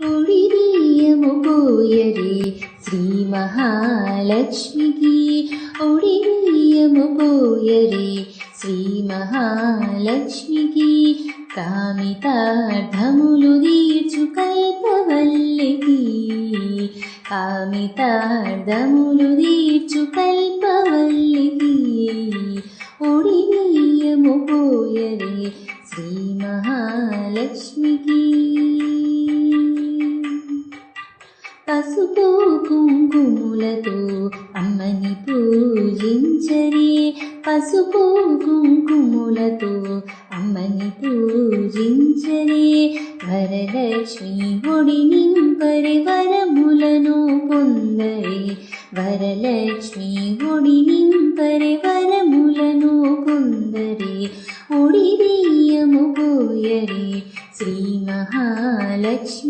ఒడిబియ్యము పోయరే శ్రీ మహాలక్ష్మికి, ఒడిబియ్యము పోయరే శ్రీ మహాలక్ష్మికి, కామితార్థములు తీర్చు కల్పవల్లికి, కామితార్థములు తీర్చు కల్పవల్లికి, ఒడిబియ్యము పోయరే శ్రీ మహాలక్ష్మికి. పసుపు కుంకుములతో అమ్మని పూజించరే, పసుపు కుంకుములతో అమ్మని పూజించరే, వరలక్ష్మి ఒడి నింపరే వరములను పొందరే, వరలక్ష్మి ఒడి నింపరే వరములను పొందరే, ఒడిబియ్యము పోయరే శ్రీ మహాలక్ష్మి.